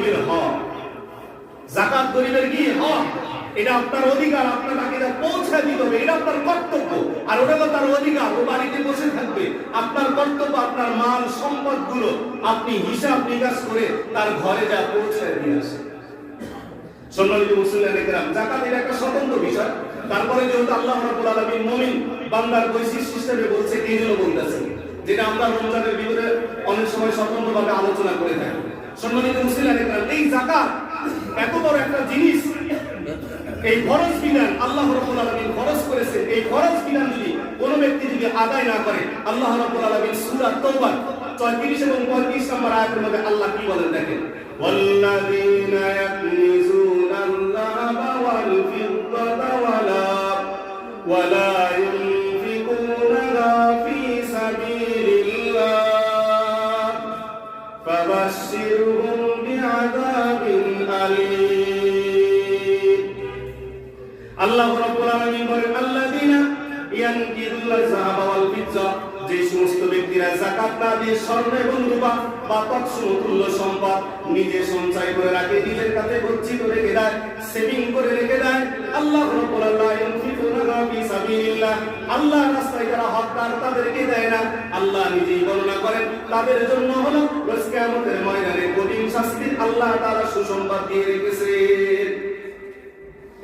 গরিবের হক, যাকাত গরিবের কি হক, এটা আপনার অধিকার, আপনার তাকে পৌঁছায় দিতে হবে, এটা আপনার কর্তব্য। আর ওটা তো তার অধিকার, ও বাড়িতে বসে থাকবে। আপনার কর্তব্য আপনার মাল সম্পদ গুলো আপনি হিসাব নিকাশ করে তার ঘরে যা পৌঁছায় দিয়ে আসে। সম্মানিত মুসলিম কেরাম, যাকাত এটা একটা স্বতন্ত্র বিষয়। তারপরে যেহেতু আল্লাহ রাব্বুল আলামিন মুমিন বান্দার বৈশিষ্ট্য হিসেবে বলছে, এই জন্য বলতেছে, যেটা আমরা রমজানের ভিতরে অনেক সময় স্বতন্ত্রভাবে আলোচনা করে থাকি। সম্মানিত মুসলিম কেরাম, এই যাকাত এত বড় একটা জিনিস, এই ফরজ বিধান আল্লাহ রাব্বুল আলামিন ফরজ করেছে। এই ফরজ বিধান যদি কোনো ব্যক্তি যদি আদায় না করে, আল্লাহ রাব্বুল আলামিন সূরা তাওবা 34 এবং 35 নম্বর আয়াতের মধ্যে আল্লাহ কি বলেন দেখেন, ওয়াল্লাযীনা ইয়াকনিজুনা আল-যাহাবা ওয়াল ফিদ্দাতা ওয়ালা ইউনফিকুনা ফি সাবিলিল্লাহ ফাবাশশিরহুম বিআযাবিন আলীম। আল্লাহ রাব্বুল আলামিন বলেন, আল্লাযীনা ইয়ানকিযুনা আল-যাহাবা ওয়াল ফিদ্দা, যে সমস্ত ব্যক্তিরা যাকাত না দিয়ে স্বর্ণ এবং রূপা বা তৎসমতুল্য সম্পদ নিজে সঞ্চয় করে রাখে, নিজের কাছে গচ্ছিত রেখে দেয়, সেভিং করে রেখে দেয়, আল্লাহ রাব্বুল আলামিন ইউনফিকুনা ফি সাবিলিল্লাহ, আল্লাহর রাস্তায় যারা হকদার তাদেরকে দেয় না, আল্লাহ নিজেই বর্ণনা করেন তাদের জন্য হলো রোজ কিয়ামতের ময়দানে কঠিন শাস্তি আল্লাহ তাআলা সুসংবাদ দিয়ে রেখেছেন।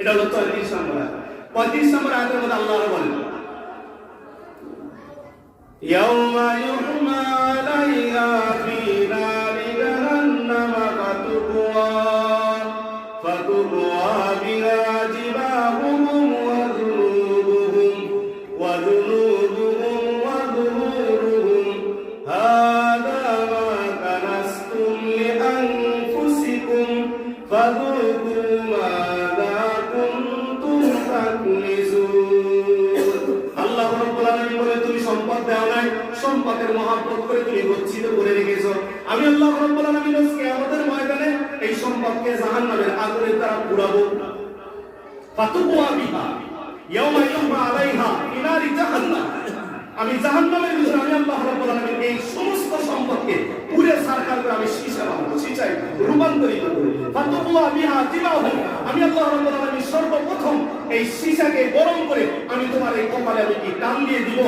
এটা হলো 34 নম্বর আয়াত। 35 নম্বর আয়াতের মধ্যে আল্লাহ বলেন, ইয়াউমা ইউহমা আলাইহা ফি নারি জাহান্নামা ফাতুকওয়া বিহা জিবাহুম ওয়া জুনুবুহুম ওয়া যুহুরুহুম হাদা মা কানাসতুম লিআনফুসিকুম ফাযুকু মাযা কুনতুম তাকনিজুন। আল্লাহ রাব্বুল আলামিন বলে, তুমি সম্পদ দাও নাই, সম্পদের মহব্বত করে তুমি গচ্ছিত করে রেখেছো। আমি আল্লাহ রাব্বুল আলামিন আজকে আমাদের ময়দানে এই সম্পদকে জাহান্নামের আগুনের দ্বারা পুড়াবো। ফাতুকওয়া বিহা ইয়াউমা ইউহমা আলাইহা ফি নারি জাহান্নাম, আমি জাহান্নামের ভিতরে আমি আল্লাহ রাব্বুল আলামিন এই সমস্ত সম্পদকে পুড়ে ছারখার করে আমি সীসা বানাবো, সীসায় রূপান্তরিত করব। ফাতুকওয়া বিহা জিবাহুম, আমি আল্লাহ রাব্বুল আলামিন সর্বপ্রথম এই সীসাকে গরম করে আমি তোমার এই কপালে আমি কি টান দিয়ে দিব।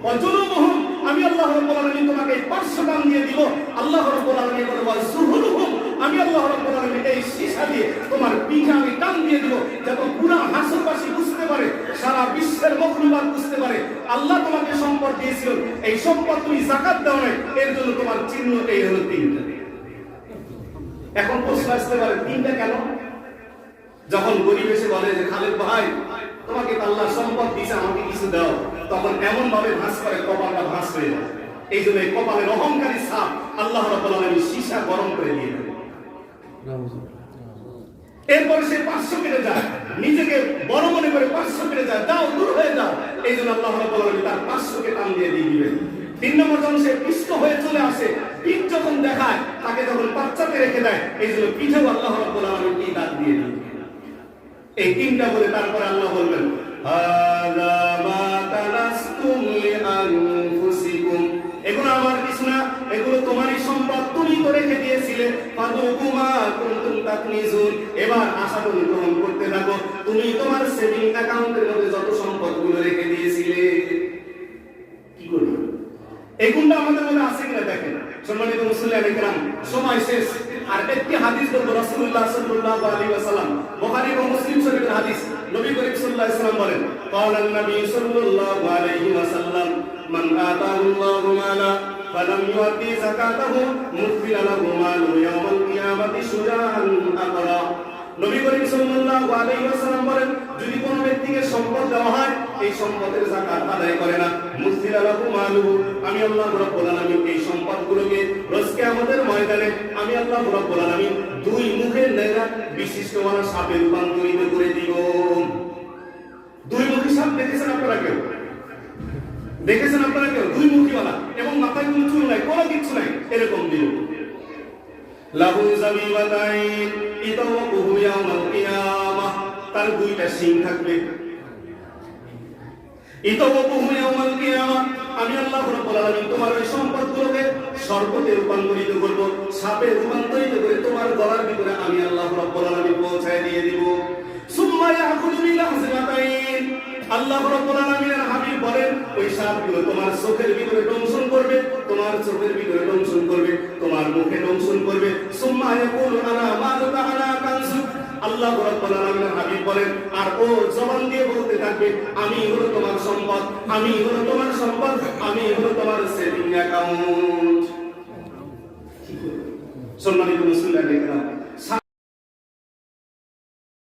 ওয়া জুনুবুহুম, আমি আল্লাহ রাব্বুল আলামিন তোমাকে এই পার্শ্ব টান দিয়ে দিব। আল্লাহ রাব্বুল আলামিন বলে, ওয়া যুহুরুহুম, আমি আল্লাহ রাব্বুল আলামিন এই সীসা দিয়ে তোমার পিঠে আমি টান দিয়ে দিব, যাতে পুরো হাসরবাসী বুঝতে পারে, সারা বিশ্বের মখলুকাত বুঝতে পারে আল্লাহ তোমাকে সম্পদ দিয়েছিল, এই সম্পদ তুমি যাকাত দাও নাই, এর জন্য তোমার চিহ্ন এই হলো তিনটা। এখন প্রশ্ন আসতে পারে, তিনটা কেন? যখন গরিব এসে বলে যে খালেদ ভাই তোমাকে আল্লাহ সম্পদ দিয়েছে, আমাকে কিছু দাও, তখন এমন ভাবে ভাঁজ করে কপালটা ভাঁজ হয়ে যায়। এই জন্য এই কপালের অহংকারী ছাপ আল্লাহ রাব্বুল আলামিন সীসা গরম করে দিয়ে দেন। এরপরে সে 500 কেটে যায়, নিজেকে বড় মনে করে 500 কেটে যায়, দাও দূর হয়ে যাও। এই জন্য আল্লাহ রাব্বুল আলামিন তার 500 কে টান দিয়ে দিবেন। 3 নম্বর যখন সে পিষ্ট হয়ে চলে আসে, পিঠ যখন দেখায়, তাকে যখন বাচ্চাতে রেখে দেয়, এই জন্য পিঠেও আল্লাহ রাব্বুল আলামিন কি দান দিয়ে দিবেন। এই তিনটা বলে তারপরে আল্লাহ বলবেন, হাযা মা কানাসতুম লিআনফুসিকুম, এগুলো আমার কিছু না, এগুলো তোমারই সম্পদ, তুমি তো রেখে দিয়েছিলে। ফাযুকু মা কুনতুম তাকনিজুন, এবার আশা করি গ্রহণ করতে থাকো, তুমি তোমার সেভিং অ্যাকাউন্টের মধ্যে যত সম্পদগুলো রেখে দিয়েছিলে। কি করবে? এই গুণটা আমাদের মধ্যে আছে কিনা দেখেন। সম্মানিত মুসলিম একরাম, সময় শেষ, আর একটি হাদিস বলবো। রাসূলুল্লাহ সাল্লাল্লাহু আলাইহি ওয়াসাল্লাম, বুখারী ও মুসলিম শরীফের হাদিস, নবী করিম সাল্লাল্লাহু আলাইহি ওয়াসাল্লাম বলেন, ক্বালান নবী সাল্লাল্লাহু আলাইহি ওয়াসাল্লাম, মান আতাহুল্লাহু মালা ফালাম ইউতি যাকাতাহু মুফিলা লাহু মালু ইয়াওমাল কিয়ামাতি শুজাআন আকরা। নবী করিম সাল্লাল্লাহু আলাইহি ওয়াসাল্লাম বলেন, যদি কোনো ব্যক্তিকে সম্পদ দেওয়া হয়, এই সম্পদের যাকাত আদায় করে না, মুফিলা লাহু মালু, আমি আল্লাহ রাব্বুল আলামিন এই সম্পদগুলোকে রোজ কিয়ামতের ময়দানে আমি আল্লাহ রাব্বুল আলামিন দুই মুখের নেড়া বিশিষ্টওয়ালা সাপে রূপান্তরিত করে দিব। দুই মুখী সাপ দেখেছেন আপনারা কেউ? দেখেছেন আপনারা কেউ? দুই মুখীওয়ালা, এবং মাথায় কোনো চুল নাই, কোনো কিছু নাই, এরকম দিল। লাহু যাবিবাতাইন ইতাওয়াকুহু ইয়াওমাল কিয়ামাহ, তার দুইটা শিং থাকবে। ইতাওয়াকুহু ইয়াওমাল কিয়ামাহ, আমি আল্লাহ রাব্বুল আলামিন তোমার ওই সম্পদগুলোকে সর্পে রূপান্তরিত করব, সাপে রূপান্তরিত করে তোমার গলার ভিতরে আমি আল্লাহ রাব্বুল আলামিন পৌঁছায় দিয়ে দিব। সুম্মা ইয়াখুযু বিল আহজাতাইন, আল্লাহ রাব্বুল আলামিনের হাবিব বলেন ওই সাপগুলো তোমার চোখের ভিতরে দংশন করবে, তোমার চোখের ভিতরে দংশন করবে, তোমার মুখে দংশন করবে। সুম্মা ইয়াকুলু আনা মালুকা আনা কানসু, আল্লাহ রাব্বুল আলামিনের হাবিব বলেন আর ও জবান দিয়ে বলতে থাকবে আমি হলো তোমার সম্পদ, আমি হলো তোমার সম্পদ, আমি হলো তোমার সেভিং অ্যাকাউন্ট। সম্মানিত মুসলিম